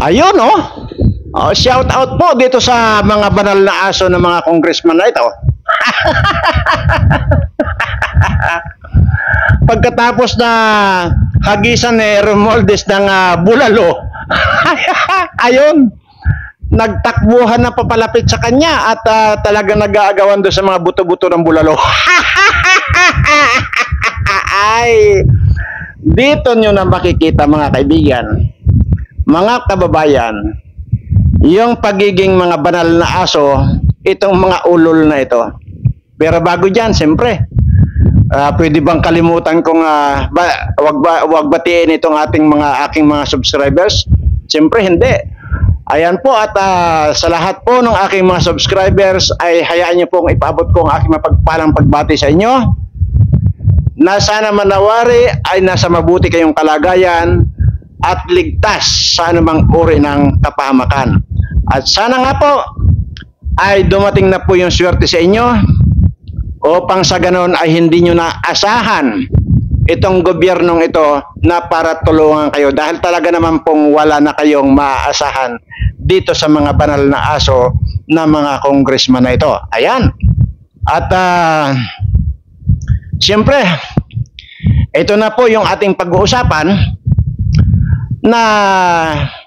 Ayun, oh. Shout out po dito sa mga banal na aso ng mga congressman na ito. Pagkatapos na hagisan ni Romualdez ng bulalo, ayun, nagtakbuhan na papalapit sa kanya at talagang nag-aagawan doon sa mga buto-buto ng bulalo. Ay, dito nyo na makikita mga kaibigan, mga kababayan, yung pagiging mga banal na aso, itong mga ulol na ito. Pero bago dyan, siyempre, pwede bang kalimutan kong wag batiin itong aking mga subscribers? Siyempre, hindi. Ayan po, at sa lahat po ng aking mga subscribers, ay hayaan nyo pong ipaabot ko ang aking mapagpalang pagbati sa inyo, na sana manawari ay nasa mabuti kayong kalagayan at ligtas sa anumang uri ng kapahamakan. At sana nga po ay dumating na po yung swerte sa inyo upang sa ganon ay hindi nyo na asahan itong gobyernong ito na para tulungan kayo, dahil talaga naman pong wala na kayong maaasahan dito sa mga banal na aso na mga congressman na ito. Ayan. At siyempre, ito na po yung ating pag-uusapan na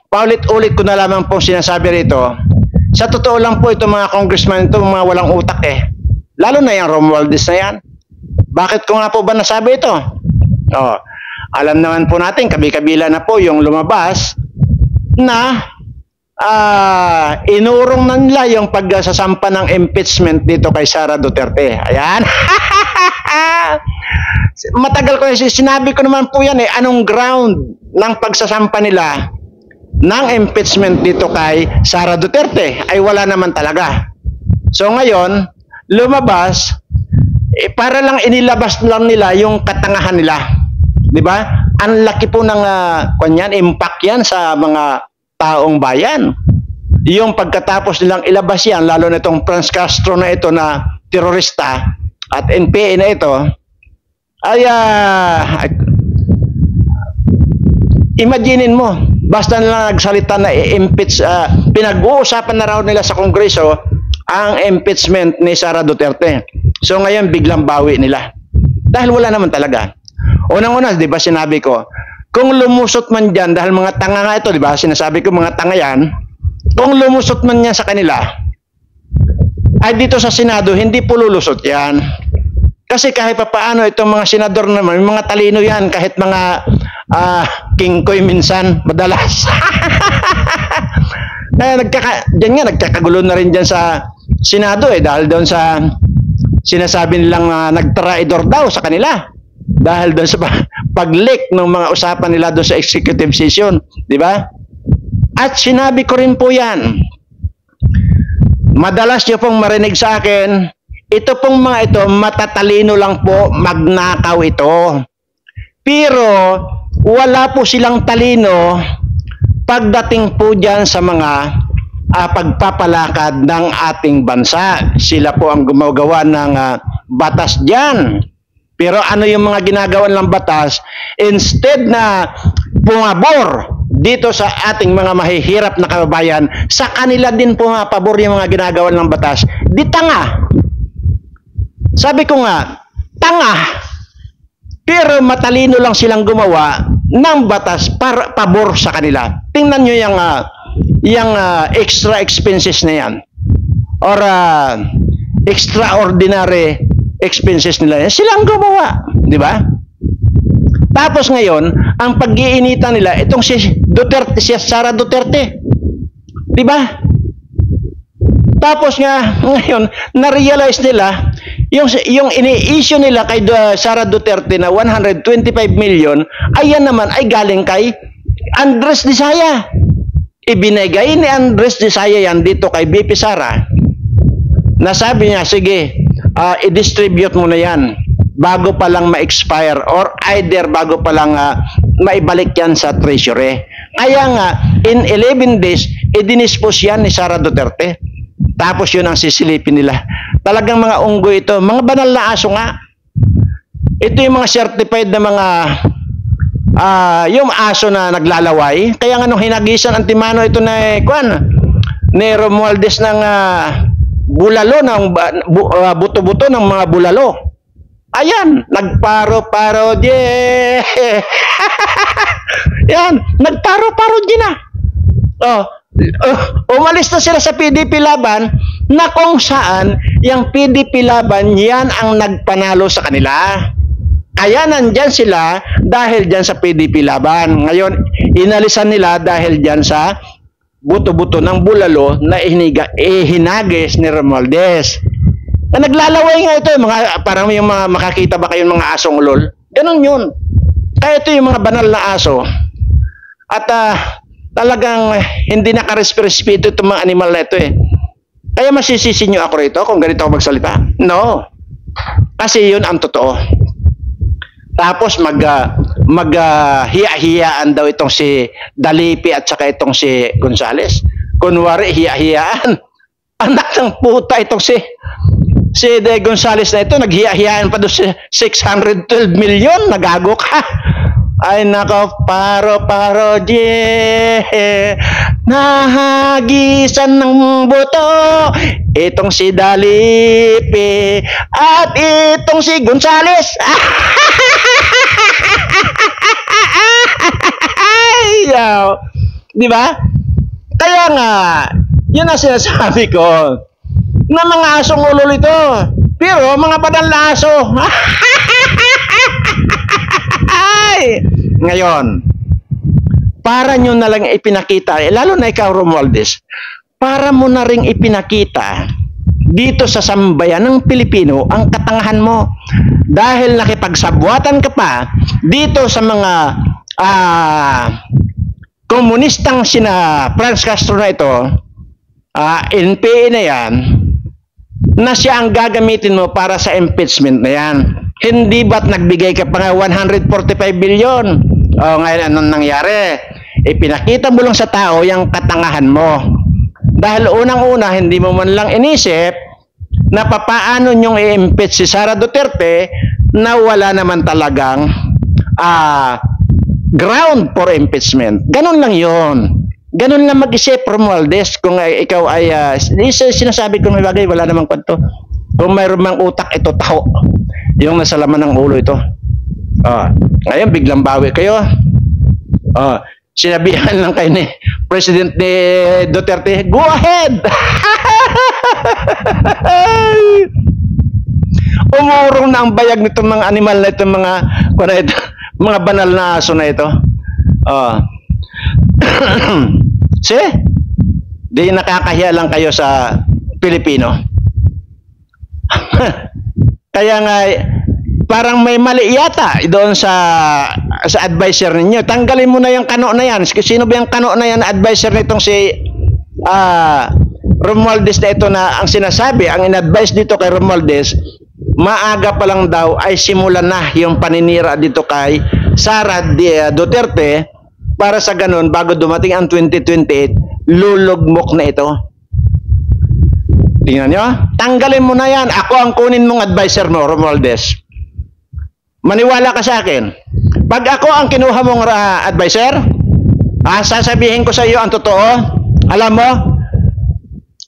paulit-ulit ko na lamang po sinasabi rito. Sa totoo lang po itong mga congressman ito, mga walang utak eh. Lalo na yung Romualdez na yan. Bakit ko nga po ba nasabi ito? Alam naman po natin, kabi-kabila na po yung lumabas na inurong na nila yung pagsasampa ng impeachment dito kay Sara Duterte. Ayan. Matagal ko na sinabi ko naman po yan eh, anong ground ng pagsasampa nila ng impeachment dito kay Sara Duterte? Ay wala naman talaga. So ngayon, lumabas, para lang inilabas lang nila yung katangahan nila. Di ba? Ang laki po ng impact yan sa mga taong bayan. Yung pagkatapos nilang ilabas yan, lalo na itong Franz Castro na ito na terorista at NPA na ito, ay imaginin mo, basta nila nagsalita na impeach, pinag-uusapan na raw nila sa Kongreso ang impeachment ni Sara Duterte. So ngayon biglang bawi nila. Dahil wala naman talaga. Unang-una, di ba sinabi ko, kung lumusot man dyan, dahil mga tanga nga ito, di ba, sinasabi ko mga tanga yan, kung lumusot man yan sa kanila, ay dito sa Senado, hindi po lulusot yan. Kasi kahit pa paano, itong mga senador naman, mga talino yan, kahit mga kingkoy minsan, madalas. Diyan nga, nagkakagulo na rin dyan sa Senado eh, dahil doon sa sinasabi nilang nagtraidor daw sa kanila. Dahil doon sa pag-leak ng mga usapan nila doon sa executive session, di ba? At sinabi ko rin po yan. Madalas niyo pong marinig sa akin, ito pong mga ito, matatalino lang po, magnakaw ito. Pero, wala po silang talino pagdating po dyan sa mga pagpapalakad ng ating bansa. Sila po ang gumagawa ng batas dyan. Pero ano yung mga ginagawa ng batas? Instead na pumabor dito sa ating mga mahihirap na kababayan, sa kanila din pumapabor yung mga ginagawa ng batas. Di tanga. Sabi ko nga, tanga. Pero matalino lang silang gumawa ng batas para pabor sa kanila. Tingnan nyo yung extra expenses na yan. Or extraordinary expenses nila. Silang gumawa. Di ba? Tapos ngayon, ang pag-iinitan nila, itong si Duterte, si Sara Duterte. Di ba? Tapos nga, ngayon, na-realize nila, yung ini-issue nila kay Sara Duterte na 125 million, ayan naman ay galing kay Andres Disaya. Ibinigay ni Andres Disaya yan dito kay BP Sara. Nasabi niya, sige, i-distribute mo na yan bago pa lang ma-expire or either bago pa lang maibalik yan sa treasury. Kaya nga, in 11 days, i-dinispose yan ni Sara Duterte. Tapos yun ang sisilipin nila. Talagang mga unggoy ito. Mga banal na aso nga. Ito yung mga certified na mga yung aso na naglalaway. Kaya nga nung hinagisan Antimano ito na ni Romualdez ng bulalo, ng buto-buto ng mga bulalo. Ayan, nagparo-paro yan, nagparo-paro na. Umalis na sila sa PDP Laban na kung saan yung PDP Laban yan ang nagpanalo sa kanila. Kaya nandyan sila dahil dyan sa PDP Laban. Ngayon, inalisan nila dahil dyan sa buto-buto ng bulalo na hinagis ni Romualdez. Na naglalaway nga ito, parang yung mga makakita ba kayong mga asong ulol? Ganun yun. Kaya ito yung mga banal na aso. At talagang hindi nakarespeto itong mga animal na ito eh. Kaya masisisi nyo ako rito kung ganito ako magsalita? No. Kasi yun ang totoo. Tapos hiya-hiyaan daw itong si Dalipi at saka itong si Gonzales. Kunwari, hiya-hiyaan. Anak ng puta itong si De Gonzales na ito, naghiya-hiyaan pa doon si 612 million. Nagago ka. Ay nako, paro-paro, nahagisan ng buto. Itong si Dalipi at itong si Gonzales. Di ba? Kaya nga, yun ang sinasabi ko, na mga asong ulol ito. Pero mga banal na aso. Ngayon, para nyo na lang ipinakita, lalo na ikaw Romualdez, para mo na ring ipinakita dito sa sambayan ng Pilipino ang katangahan mo. Dahil nakipagsabwatan ka pa dito sa mga komunistang sina Franz Castro na ito, NPA na yan, na siya ang gagamitin mo para sa impeachment na yan. Hindi ba't nagbigay ka pa nga 145 billion? Ngayon anong nangyari? Ipinakita mo lang sa tao yung katangahan mo. Dahil unang-una, hindi mo man lang inisip na papaano nyong i-impeach si Sara Duterte na wala naman talagang ground for impeachment. Ganun lang yon. Ganun lang mag-isip, Romualdez, kung ikaw ay sinasabi ko may bagay, wala namang kwento. Kung mayroon mang utak, ito tao. Yung nasa laman ng ulo ito. Ngayon, biglang bawi kayo. Sinabihan lang kayo ni President ni Duterte, go ahead! Umurong na ang bayag nitong mga animal na ito, mga banal na aso na ito. See? Di nakakahiya lang kayo sa Pilipino. Kaya nga, parang may mali yata doon sa advisor ninyo. Tanggalin mo na yung kano na yan. Sino ba yung kano na yan na advisor nitong si Romualdez na ito na ang sinasabi, ang in-advise dito kay Romualdez, maaga pa lang daw ay simulan na yung paninira dito kay Sara Duterte para sa ganun, bago dumating ang 2028, lulugmok na ito. Tingnan nyo, tanggalin mo na yan. Ako ang kunin mong advisor mo, Romualdez. Maniwala ka sa akin. Pag ako ang kinuha mong advisor, sasabihin ko sa iyo ang totoo. Alam mo,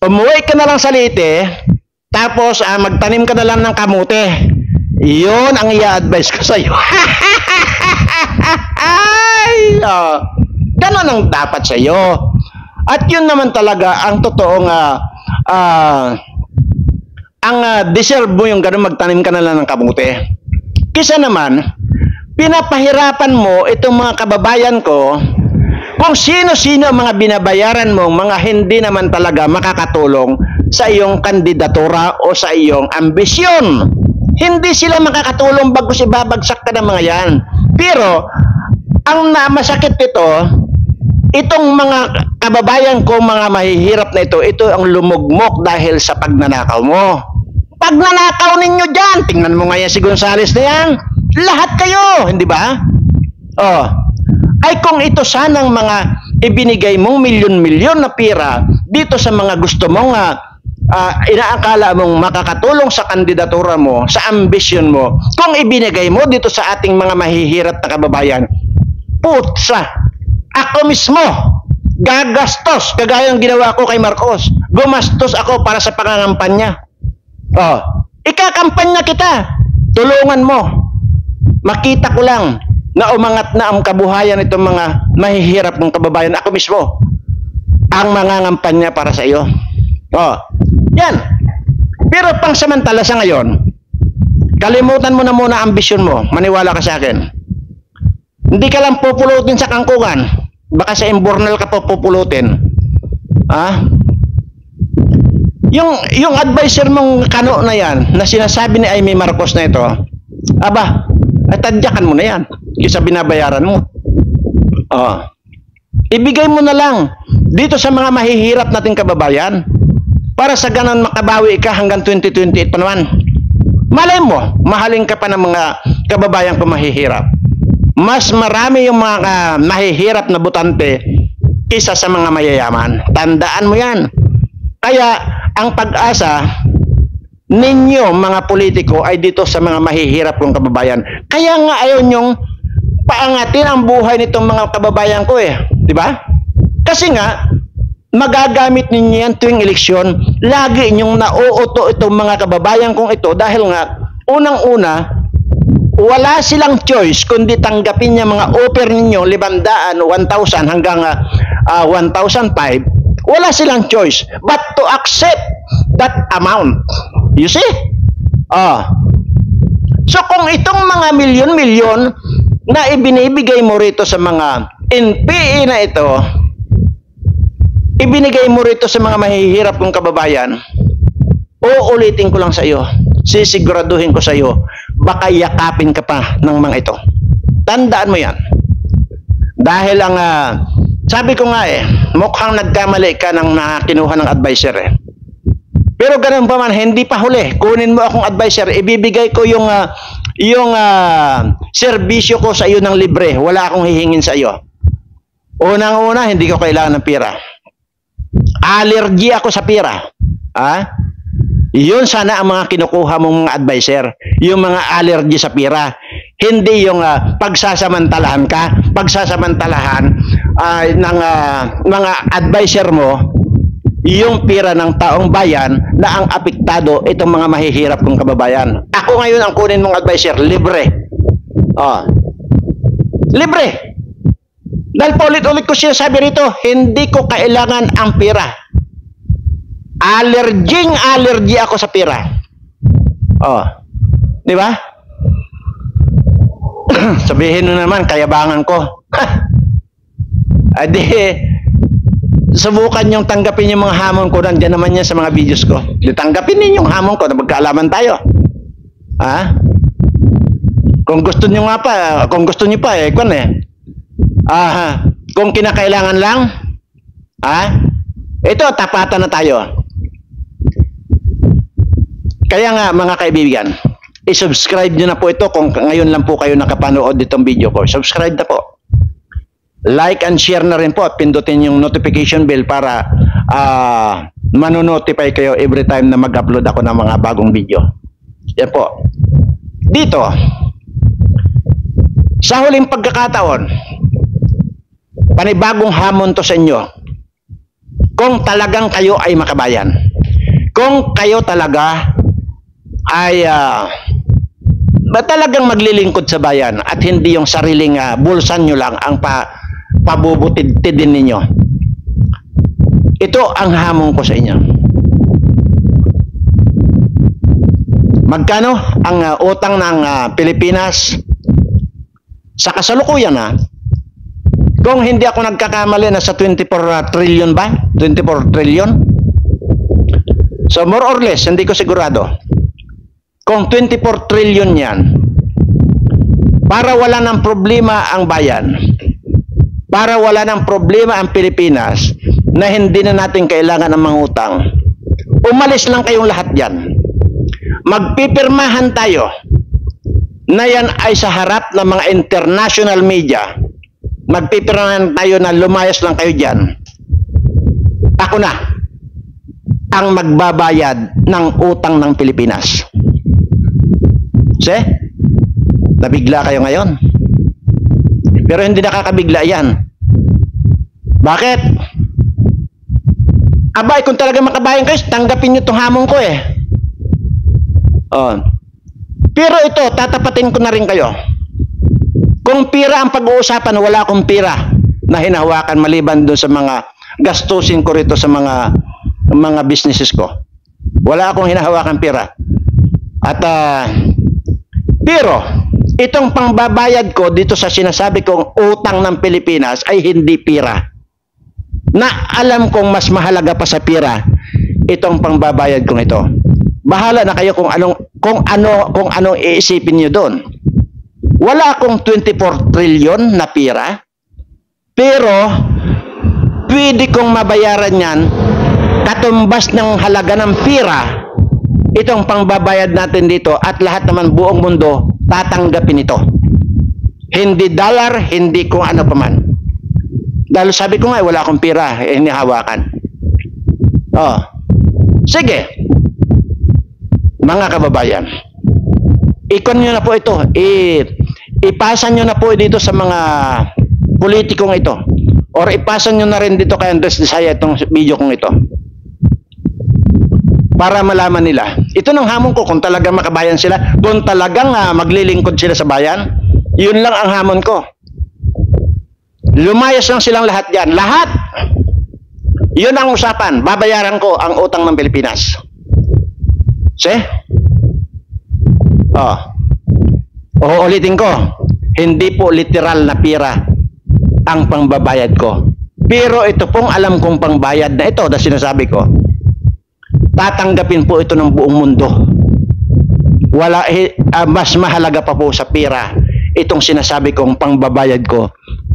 umuwi ka na lang sa Leyte, tapos magtanim ka na lang ng kamote. Yun ang i-advise ko sa iyo. Ganon ang dapat sa iyo. At yun naman talaga ang totoong deserve mo yung gano'n, magtanim ka na lang ng kamote. Kisa naman, pinapahirapan mo itong mga kababayan ko kung sino-sino ang mga binabayaran mo, mga hindi naman talaga makakatulong sa iyong kandidatura o sa iyong ambisyon. Hindi sila makakatulong bagkus ibabagsak ka ng mga yan. Pero, ang masakit nito, itong mga kababayan ko, mga mahihirap na ito ang lumugmok dahil sa pagnanakaw mo. Pagnanakaw ninyo dyan, tingnan mo nga yan si Gonzales na yan. Lahat kayo, hindi ba? Ay kung ito sanang mga ibinigay mong milyon-milyon na pira dito sa mga gusto mong inaakala mong makakatulong sa kandidatura mo, sa ambisyon mo, kung ibinigay mo dito sa ating mga mahihirap na kababayan, putsa, ako mismo gagastos kagaya ng ginawa ko kay Marcos. Gumastos ako para sa pangangampanya. Oh, ikakampanya kita. Tulungan mo. Makita ko lang na umangat na ang kabuhayan itong mga mahihirap ng kababayan. Ako mismo ang mangangampanya para sa iyo. Oh, yan. Pero pangsamantala sa ngayon, kalimutan mo na muna ang ambisyon mo. Maniwala ka sa akin. Hindi ka lang pupulutin sa kangkungan. Baka sa imbornal ka pupulutin. Ah? Yung advisor mong kano na yan, na sinasabi ni Amy Marcos na ito, aba, tadyakan mo na yan. Yung sa binabayaran mo. Oh. Ibigay mo na lang dito sa mga mahihirap nating kababayan para sa ganon makabawi ka hanggang 2028 pa naman. Malay mo, mahalin ka pa ng mga kababayan ko mahihirap. Mas marami yung mga mahihirap na butante kaysa sa mga mayayaman. Tandaan mo yan. Kaya, ang pag-asa ninyo, mga politiko, ay dito sa mga mahihirap kong kababayan. Kaya nga ayaw nyong paangatin ang buhay nitong mga kababayan ko eh. Diba? Kasi nga, magagamit ninyo yan tuwing eleksyon. Lagi nyong nauuto itong mga kababayan kong ito dahil nga, unang-una, wala silang choice kundi tanggapin niya mga offer ninyo 500, 1,000 hanggang 1,005. Wala silang choice but to accept that amount. You see? So kung itong mga milyon-milyon na ibinibigay mo rito sa mga NPA na ito, ibinigay mo rito sa mga mahihirap kong kababayan, uulitin ko lang sa iyo, sisiguraduhin ko sa iyo, baka yakapin ka pa ng mga ito. Tandaan mo yan. Dahil ang, sabi ko nga mukhang nagkamali ka ng kinuha ng advisor eh. Pero ganun pa man, hindi pa huli. Kunin mo akong advisor, ibibigay ko yung serbisyo ko sa iyo ng libre. Wala akong hihingin sa iyo. Unang-una, hindi ko kailangan ng pera. Allergy ako sa pera. Yun sana ang mga kinukuha mong mga advisor, yung mga allergy sa pira. Hindi yung pagsasamantalahan ng mga advisor mo yung pira ng taong bayan na ang apektado itong mga mahihirap kong kababayan. Ako ngayon ang kunin mong advisor, libre. Libre. Dahil paulit-ulit ko sinasabi rito, hindi ko kailangan ang pira. Allergy ako sa pera. Di ba? Sabihin mo naman, kayabangan ko. Adi, subukan yung tanggapin yung mga hamon ko. Nandiyan naman yan sa mga videos ko. Tanggapin niyo yung hamon ko na magkaalaman tayo. Kung gusto niyo nga pa, kung kinakailangan lang, ito, tapatan na tayo. Kaya nga mga kaibigan, i-subscribe nyo na po ito kung ngayon lang po kayo nakapanood ditong video ko. Subscribe na po. Like and share na rin po at pindutin yung notification bell para manonotify kayo every time na mag-upload ako ng mga bagong video. Yan po. Dito, sa huling pagkakataon, panibagong hamon to sa inyo. Kung talagang kayo ay makabayan. Kung kayo talaga ay talagang maglilingkod sa bayan at hindi yung sariling bulsan nyo lang ang pabubutid-tidin ninyo. Ito ang hamon ko sa inyo. Magkano ang utang ng Pilipinas sa kasalukuyan kung hindi ako nagkakamali na sa 24 trillion ba? 24 trillion? So more or less, hindi ko sigurado. Kung 24 trillion yan, para wala ng problema ang bayan, para wala ng problema ang Pilipinas, na hindi na natin kailangan ng mangutang, umalis lang kayong lahat dyan. Magpipirmahan tayo na yan ay sa harap ng mga international media. Magpipirmahan tayo na lumayas lang kayo dyan. Ako na ang magbabayad ng utang ng Pilipinas. Nabigla kayo ngayon. Pero hindi nakakabigla yan. Bakit? Abay, kung talaga makabayan kayo, tanggapin nyo itong hamon ko eh. Oh. Pero ito, tatapatin ko na rin kayo. Kung pira ang pag-uusapan, wala akong pira na hinahawakan maliban doon sa mga gastusin ko rito sa mga businesses ko. Wala akong hinahawakan pira. At pero itong pangbabayad ko dito sa sinasabi kong utang ng Pilipinas ay hindi pira. Na alam kong mas mahalaga pa sa pira itong pangbabayad kong ito. Bahala na kayo kung anong iisipin niyo doon. Wala akong 24 trillion na pira, pero pwede kong mabayaran yan katumbas ng halaga ng pira itong pangbabayad natin dito at lahat naman buong mundo tatanggapin ito. Hindi dollar, hindi kung ano pa man. Dahil sabi ko nga, wala akong pira, hinihawakan. Oh. Sige. Mga kababayan, ikon nyo na po ito, ipasa nyo na po dito sa mga politikong ito, or ipasa nyo na rin dito kay Andres Desaya itong video kong ito, para malaman nila. Ito nang hamon ko, kung talagang makabayan sila, kung talagang maglilingkod sila sa bayan, yun lang ang hamon ko. Lumayas lang silang lahat yan. Lahat! Yun ang usapan. Babayaran ko ang utang ng Pilipinas. See? Oh. Uulitin ko. Hindi po literal na pira ang pangbabayad ko. Pero ito pong alam kong pangbayad na ito na sinasabi ko, tatanggapin po ito ng buong mundo. Wala, mas mahalaga pa po sa pira itong sinasabi kong pangbabayad ko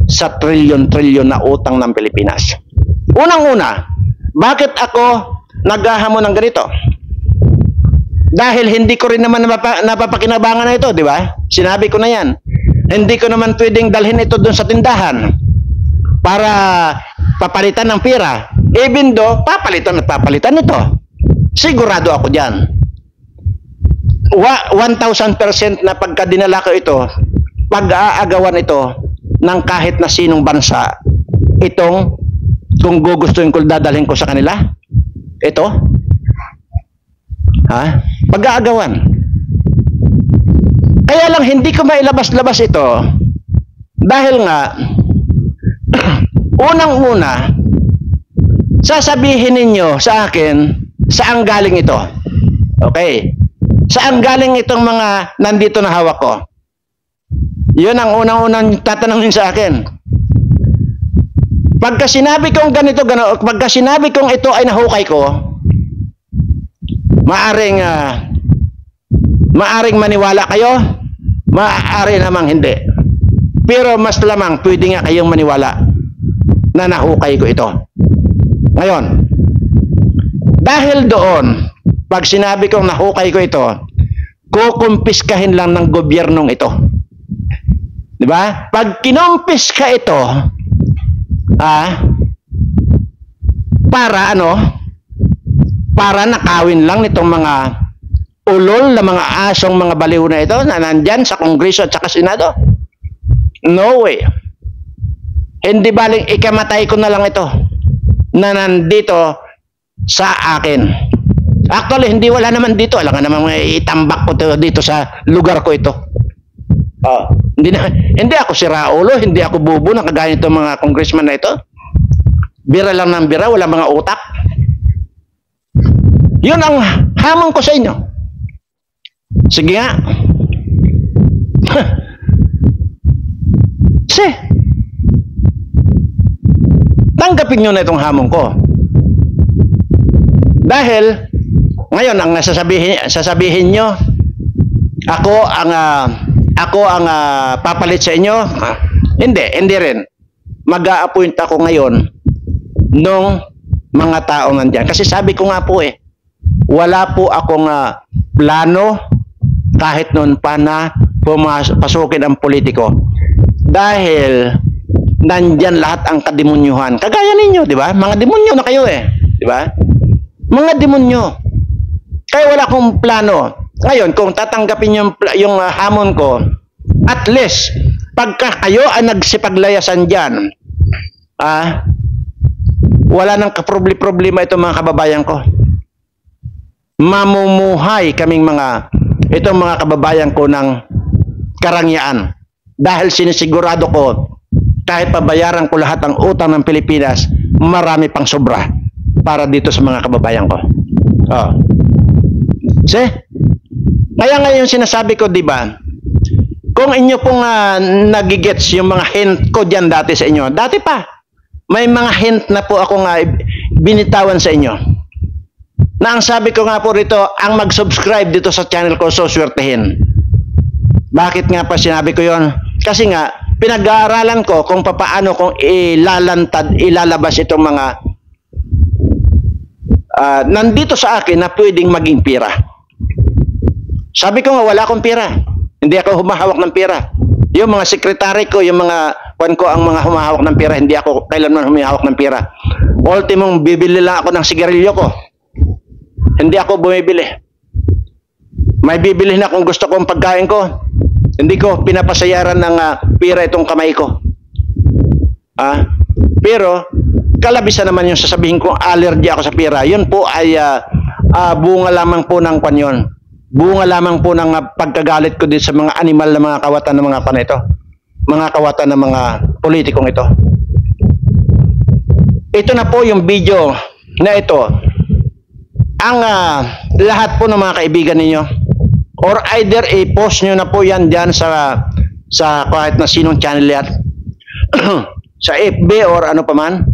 sa trilyon-trilyon na utang ng Pilipinas. Unang-una, bakit ako naghahamon ng ganito? Dahil hindi ko rin naman napapakinabangan na ito, di ba? Sinabi ko na yan. Hindi ko naman pwedeng dalhin ito doon sa tindahan para papalitan ng pira. Even though, papalitan at papalitan ito. Sigurado ako dyan. 1,000% na pagka dinala ko ito, pag-aagawan ito ng kahit na sinong bansa, itong kung gugustuhin ko dadalhin ko sa kanila, ito, pag-aagawan. Kaya lang hindi ko mailabas-labas ito dahil nga unang-una sasabihin ninyo sa akin saan galing ito. Okay, saan galing itong mga nandito na hawak ko? Yun ang unang-unang tatanungin sa akin. Pagka sinabi kong ganito, pagka sinabi kong ito ay nahukay ko, maaring maniwala kayo, maaari namang hindi. Pero mas lamang pwede nga kayong maniwala na nahukay ko ito. Ngayon, dahil doon, pag sinabi kong nahukay ko ito, kukumpiskahin lang ng gobyernong ito. Diba? Pag kinumpiska ito, para ano? Para nakawin lang nitong mga ulol na mga asong mga baliw na ito na nandyan sa Kongreso at saka Senado? No way. Hindi baling ikamatay ko na lang ito na nandito sa akin. Actually, hindi wala naman dito. Alam nga naman itambak ko dito sa lugar ko ito. Hindi ako si Raulo, hindi ako bubo na kagaya nito mga congressman na ito. Bira lang ng bira, wala mga utak. Yun ang hamon ko sa inyo. Sige nga. Tanggapin nyo na itong hamon ko. Dahil, ngayon, ang sasabihin nyo, ako ang papalit sa inyo. Hindi rin. Mag-a-appoint ako ngayon nung mga tao nandyan. Kasi sabi ko nga po wala po akong plano kahit noon pa na pasukin ang politiko. Dahil nandyan lahat ang kademonyuhan. Kagaya ninyo, di ba? Mga demonyo na kayo di ba? Mga demonyo. Kaya wala akong plano. Ngayon, kung tatanggapin yung hamon ko, at least, pagka kayo ang nagsipaglayasan dyan, wala nang problema itong mga kababayan ko. Mamumuhay kaming itong mga kababayan ko ng karangyaan. Dahil sinisigurado ko, kahit pabayaran ko lahat ang utang ng Pilipinas, marami pang sobra para dito sa mga kababayan ko. Kaya ngayon sinasabi ko, di ba, kung inyo pong nagigets yung mga hint ko dyan dati sa inyo, dati pa, may mga hint na po ako binitawan sa inyo. Na ang sabi ko nga po rito, ang mag-subscribe dito sa channel ko, so swertehin. Bakit nga pa sinabi ko yon? Kasi nga, pinag-aaralan ko kung paano kung ilalabas itong mga nandito sa akin na pwedeng maging pira. Sabi ko nga, wala akong pira. Hindi ako humahawak ng pira. Yung mga sekretary ko, yung mga ang mga humahawak ng pira, hindi ako kailanman humahawak ng pira. Ultimong, bibili lang ako ng sigarilyo ko. Hindi ako bumibili. May bibili na kung gusto kong pagkain ko. Hindi ko pinapasayaran ng pira itong kamay ko. Pero, kalabisan naman yung sasabihin kong allergy ako sa pira. Yun po ay bunga lamang po ng kanyon. Bunga lamang po ng pagkagalit ko din sa mga animal na mga kawatan ng mga panito. Mga kawatan ng mga politikong ito. Ito na po yung video na ito. Ang lahat po ng mga kaibigan ninyo, or either i-post nyo na po yan dyan sa kahit na sinong channel yan, sa FB or ano pa man,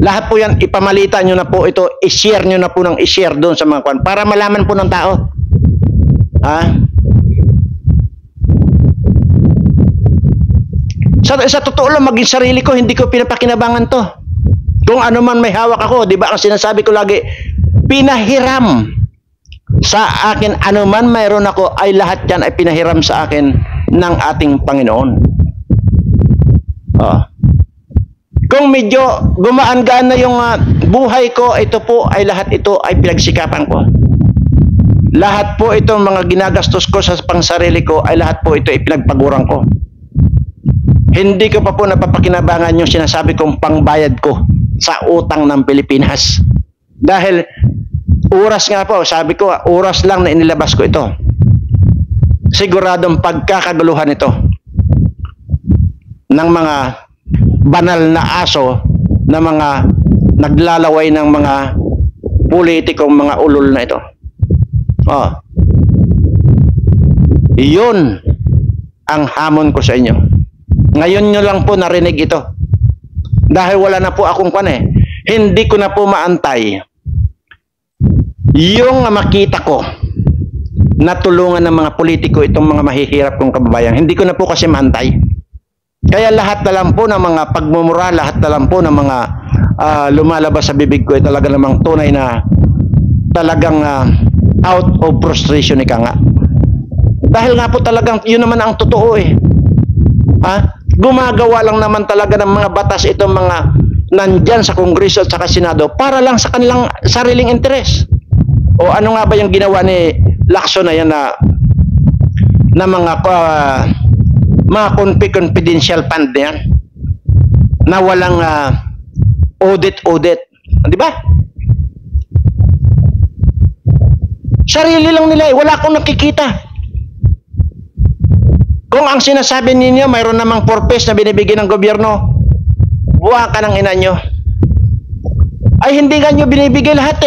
lahat po yan, ipamalita nyo na po ito, i-share nyo na po ng i-share doon sa mga kwan, para malaman po ng tao. Sa totoo lang, maging sarili ko, hindi ko pinapakinabangan to. Kung ano man may hawak ako, di ba ang sinasabi ko lagi, pinahiram sa akin, ano man mayroon ako, ay lahat yan ay pinahiram sa akin ng ating Panginoon. Kung medyo gumaan-gaan na yung buhay ko, ito po ay lahat ito ay pinagsikapan ko. Lahat po itong mga ginagastos ko sa pangsarili ko ay lahat po ito ay pinagpaguran ko. Hindi ko pa po napapakinabangan yung sinasabi kong pangbayad ko sa utang ng Pilipinas. Dahil oras nga po, sabi ko, oras lang na inilabas ko ito. Siguradong pagkakaguluhan ito ng mga banal na aso na mga naglalaway ng mga politikong mga ulol na ito. Iyon ang hamon ko sa inyo. Ngayon nyo lang po narinig ito. Dahil wala na po akong hindi ko na po maantay yung makita ko na tulungan ng mga politiko itong mga mahihirap kong kababayan. Hindi ko na po kasi maantay. Kaya lahat na lang po ng mga pagmumura, lahat na lang po ng mga lumalabas sa bibig ko ay talaga namang tunay na talagang out of frustration ika nga. Dahil nga po talagang yun naman ang totoo Gumagawa lang naman talaga ng mga batas itong mga nandyan sa Kongreso at sa Senado para lang sa kanilang sariling interes. O ano nga ba yung ginawa ni Lacson na yan na mga confidential fund na yan na walang audit, di ba? Sarili lang nila wala akong nakikita. Kung ang sinasabi ninyo mayroon namang purpose na binibigyan ng gobyerno, buha ka ng ina nyo. Ay hindi nga nyo binibigay lahat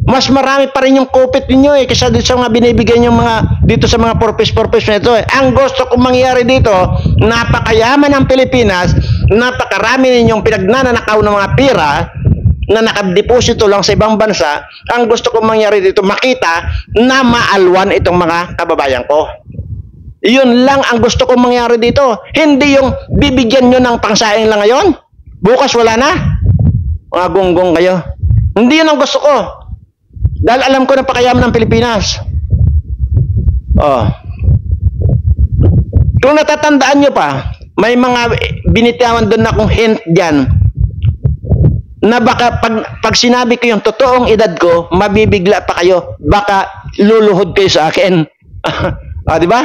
Mas marami pa rin yung kupit ninyo kaysa dito sa mga binibigyan yung mga dito sa mga purpose na ito Ang gusto kong mangyari dito, napakayaman ng Pilipinas, napakarami ninyong pinagnanakaw ng mga pira na nakadeposito lang sa ibang bansa. Ang gusto kong mangyari dito, makita na maalwan itong mga kababayan ko. Yun lang ang gusto kong mangyari dito. Hindi yung bibigyan nyo ng pangsaing lang ngayon, bukas wala na. Mga gonggong kayo. Hindi yun ang gusto ko. Dahil alam ko na pakayaman ng Pilipinas. Kung natatandaan nyo pa, may mga binitawan doon na akong hint dyan na baka pag sinabi ko yung totoong edad ko, mabibigla pa kayo. Baka luluhod kayo sa akin. Di ba?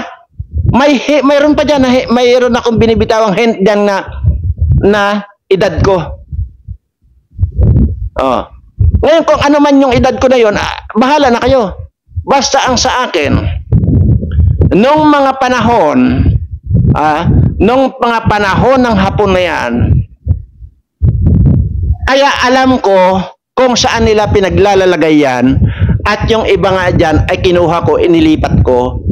Mayroon pa diyan mayroon akong binibitawang hint diyan na edad ko. Oh. Ngayon kung ano man yung edad ko na yon, bahala na kayo. Basta ang sa akin, nung mga panahon, ng Hapon na yan, kaya alam ko kung saan nila pinaglalalagay yan, at yung iba nga dyan ay kinuha ko, inilipat ko.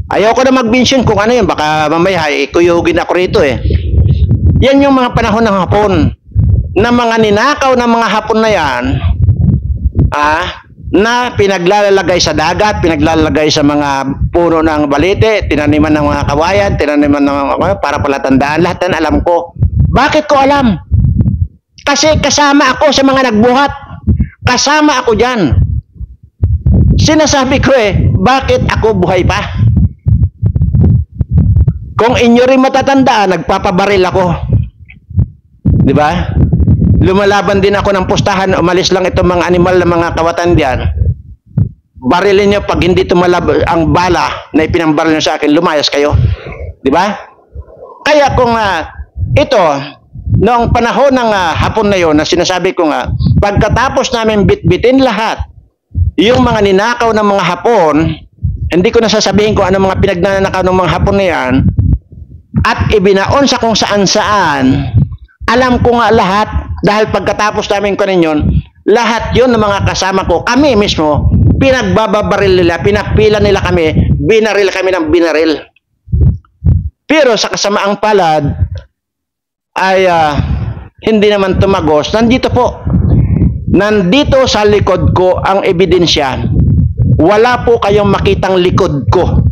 Ayaw ko na mag-mention kung ano yun, baka mamaya kuyugin ako rito eh. Yan yung mga panahon ng Hapon, na mga ninakaw ng mga Hapon na yan, na pinaglalagay sa dagat, pinaglalagay sa mga puno ng balete, tinaniman ng mga kawayan, tinaniman ng mga para palatandaan, lahat yan alam ko. Bakit ko alam? Kasi kasama ako sa mga nagbuhat. Kasama ako dyan. Sinasabi ko bakit ako buhay pa? Kung inyo rin matatandaan, nagpapabaril ako. Di ba? Lumalaban din ako ng pustahan, umalis lang itong mga animal na mga kawatan diyan. Barilin niyo pag hindi tumalab ang bala na ipinambaril niyo sa akin, lumayas kayo. Di ba? Kaya kung ito, noong panahon ng Hapon na yon, na sinasabi ko nga, pagkatapos namin bitbitin lahat, yung mga ninakaw ng mga Hapon, hindi ko nasasabihin kung ano mga pinagnanakaw ng mga Hapon na yan, at ibinaon sa kung saan-saan, alam ko nga lahat, dahil pagkatapos namin kunin yun, lahat yun ng mga kasama ko, kami mismo, pinagbababaril nila, pinapila nila kami, binaril kami ng binaril. Pero sa kasamaang palad, ay hindi naman tumagos. Nandito po, nandito sa likod ko ang ebidensya. Wala po kayong makitang likod ko,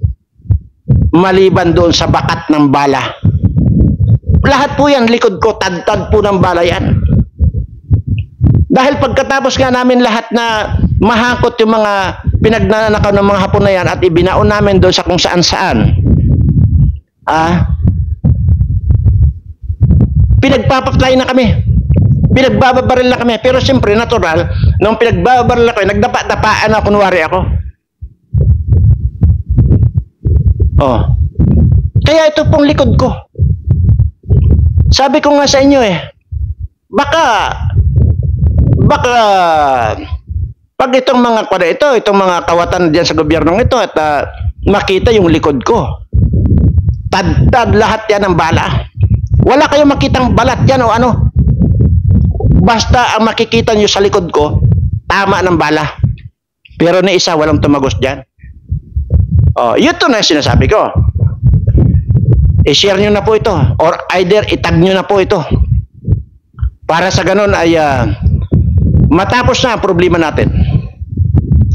maliban doon sa bakat ng bala. Lahat po yan, likod ko, tad-tad po ng bala yan. Dahil pagkatapos nga namin lahat na mahakot yung mga pinagnanakaw ng mga Hapon na yan at ibinaon namin doon sa kung saan-saan, pinagpapaklay na kami. Pinagbababaril na kami. Pero siyempre, natural, nung pinagbababaril ako, nagdapa-dapaan na, kunwari ako. Oh. Kaya ito pong likod ko. Sabi ko nga sa inyo baka pag itong mga itong mga kawatan diyan sa gobyernong ito at makita yung likod ko, tad-tad lahat yan ng bala. Wala kayong makitang balat yan o ano. Basta ang makikita nyo sa likod ko, tama ng bala. Pero ni isa walang tumagos dyan. Oh, yun to na sinasabi ko. I-share nyo na po ito, or either itag nyo na po ito, para sa ganun ay matapos na ang problema natin.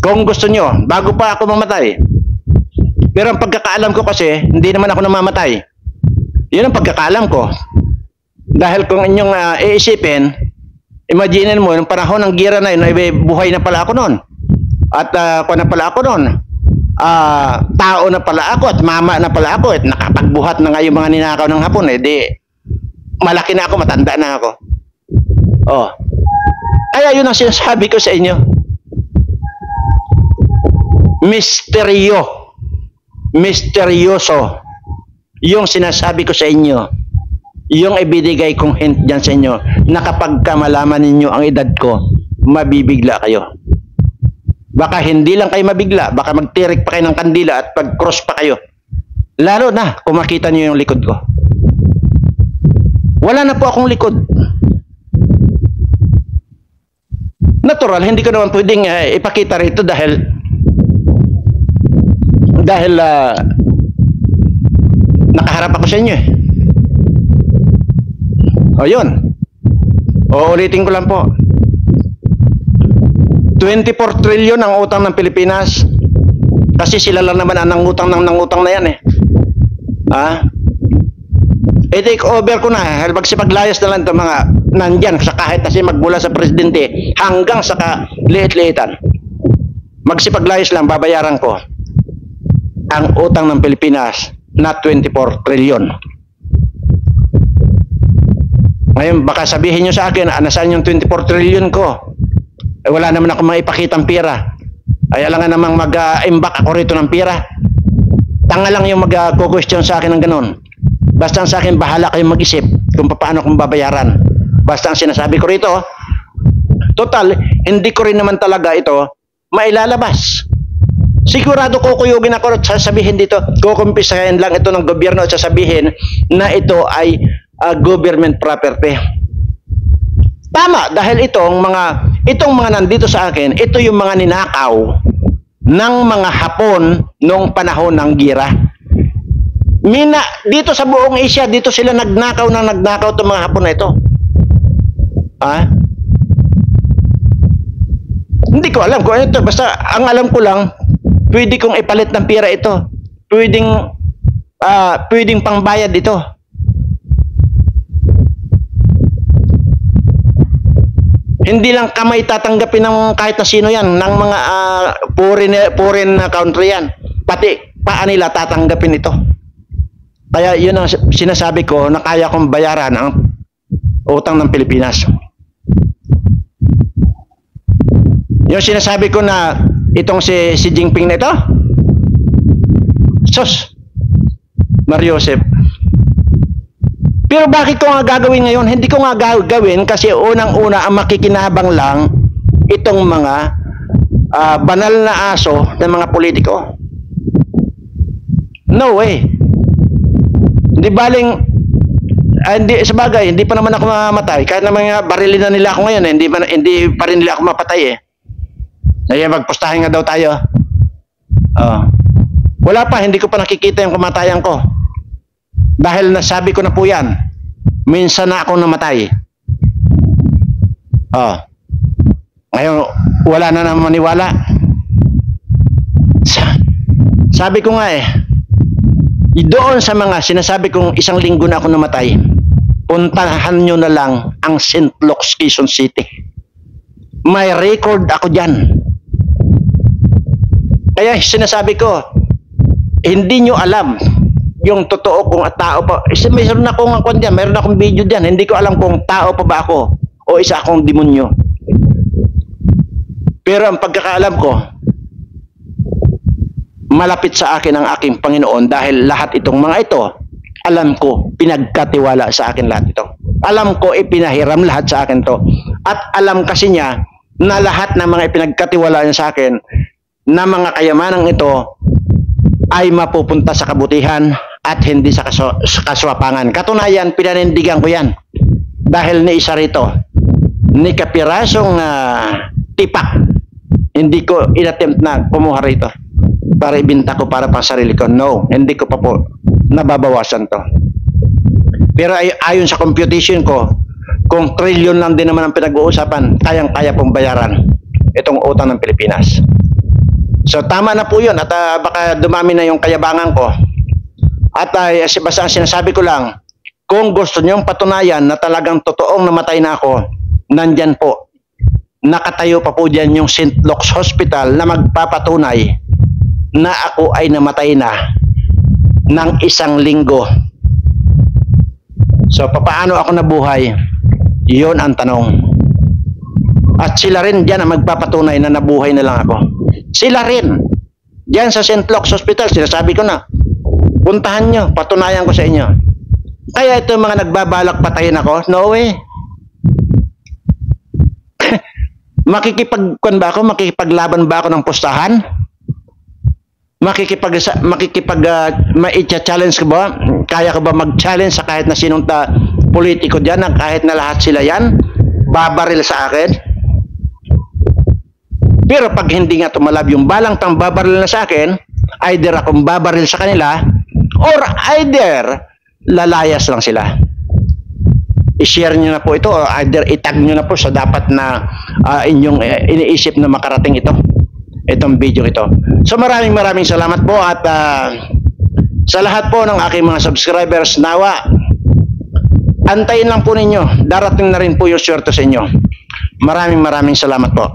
Kung gusto nyo, bago pa ako mamatay. Pero ang pagkakaalam ko kasi, hindi naman ako namamatay. Yun ang pagkakaalam ko. Dahil kung inyong iisipin, imagine mo, yung panahon ng gira na yun, ay buhay na pala ako noon. At kung na pala ako noon, tao na pala ako at mama na pala ako at nakapagbuhat na nga yung mga ninakaw ng Hapon di malaki na ako, matanda na ako. Oh. Kaya yun ang sinasabi ko sa inyo. Misteryoso yung sinasabi ko sa inyo, yung ibinigay kong hint dyan sa inyo, na kapag malaman ninyo ang edad ko, mabibigla kayo. Baka hindi lang kayo mabigla, baka magtirik pa kayo ng kandila at pag-cross pa kayo. Lalo na kung makita nyo yung likod ko. Wala na po akong likod. Natural, hindi ko naman pwedeng ipakita rito dahil nakaharap ako sa inyo O yun. O ulitin ko lang po. 24 trillion ang utang ng Pilipinas. Kasi sila lang naman ang nangutang na yan I-take over ko na. Magsipaglayas na lang itong mga nandyan sa kahit kasi magmula sa presidente hanggang sa liit-liitan. Magsipaglayas lang, babayaran ko ang utang ng Pilipinas na 24 trillion. Ngayon, baka sabihin nyo sa akin, nasaan yung 24 trillion ko? Wala naman ako maipakitang pera. Ay alangan namang mag-imbak ako rito ng pera. Tanga lang yung mag-question sa akin ng ganun. Basta ang sa akin, bahala kayong mag-isip kung paano kong babayaran. Basta ang sinasabi ko rito, total, hindi ko rin naman talaga ito mailalabas. Sigurado kukuyugin ako at sasabihin dito, kukumpisahin lang ito ng gobyerno at sasabihin na ito ay government property. Tama, dahil itong mga nandito sa akin, ito yung mga ninakaw ng mga Hapon noong panahon ng gira. Dito sa buong Asia, dito sila nagnakaw itong mga Hapon na ito. Hindi ko alam kung ano ito. Basta ang alam ko lang, pwede kong ipalit ng pera ito. Pwedeng pangbayad ito. Hindi lang kamay tatanggapin ng kahit na sino yan, ng mga foreign country yan. Pati paa nila tatanggapin ito. Kaya yun ang sinasabi ko na kaya kong bayaran ang utang ng Pilipinas. Yung sinasabi ko na itong si Jinping na ito, sus, Mariosep. Pero bakit ko nga gagawin ngayon? Hindi ko nga gagawin kasi unang-una ang makikinabang lang itong mga banal na aso ng mga politiko. No way. Hindi baling, sabagay, hindi pa naman ako mamatay. Kahit naman nga barilin na nila ako ngayon, hindi pa rin nila ako mapatay eh. Kaya magpustahin nga daw tayo. Wala pa, hindi ko pa nakikita yung kamatayan ko. Dahil nasabi ko na po yan, minsan na akong namatay. Ngayon, wala na naman maniwala. Sabi ko nga doon sa mga sinasabi kong 1 linggo na ako namatay, puntahan nyo na lang ang St. Luke's, Quezon City. May record ako dyan. Kaya sinasabi ko, hindi nyo alam yung totoo kung tao pa. Mayroon akong video dyan. Hindi ko alam kung tao pa ba ako o isa akong demonyo. Pero ang pagkakaalam ko, malapit sa akin ang aking Panginoon dahil lahat itong mga ito, alam ko, pinagkatiwala sa akin lahat ito. Alam ko, ipinahiram lahat sa akin to. At alam kasi niya na lahat ng mga ipinagkatiwala niya sa akin na mga kayamanang ito ay mapupunta sa kabutihan at hindi sa kaswapangan. Katunayan, pinanindigan ko yan. Dahil ni isa rito, ni kapirasong tipak, hindi ko inattempt na kumuha rito para ibinta ko para pang sarili ko. No, hindi ko pa po nababawasan to. Pero ayon sa computation ko, kung trilyon lang din naman ang pinag-uusapan, kayang-kaya pong bayaran itong utang ng Pilipinas. So tama na po yun at baka dumami na yung kayabangan ko. At basta ang sinasabi ko lang, kung gusto nyong patunayan na talagang totoong namatay na ako, nandyan po. Nakatayo pa po dyan yung St. Luke's Hospital na magpapatunay na ako ay namatay na ng 1 linggo. So paano ako nabuhay? Yun ang tanong. At sila rin dyan ang magpapatunay na nabuhay na lang ako. Sila rin. Diyan sa St. Luke's Hospital, sinasabi ko na, puntahan nyo, patunayan ko sa inyo. Kaya ito mga nagbabalak patayin ako, no way. Makikipaglaban ba ako ng pustahan? Mai-challenge ko ba? Kaya ko ba mag-challenge sa kahit na sinong politiko dyan, kahit na lahat sila yan, babaril sa akin? Pero pag hindi nga tumalab yung balang pang babaril na sa akin, either akong babaril sa kanila, or either lalayas lang sila. I-share nyo na po ito, or either itag nyo na po sa dapat na inyong iniisip na makarating itong video ito. So maraming salamat po at sa lahat po ng aking mga subscribers, nawa, antayin lang po ninyo, darating na rin po yung swerte sa inyo. Maraming salamat po.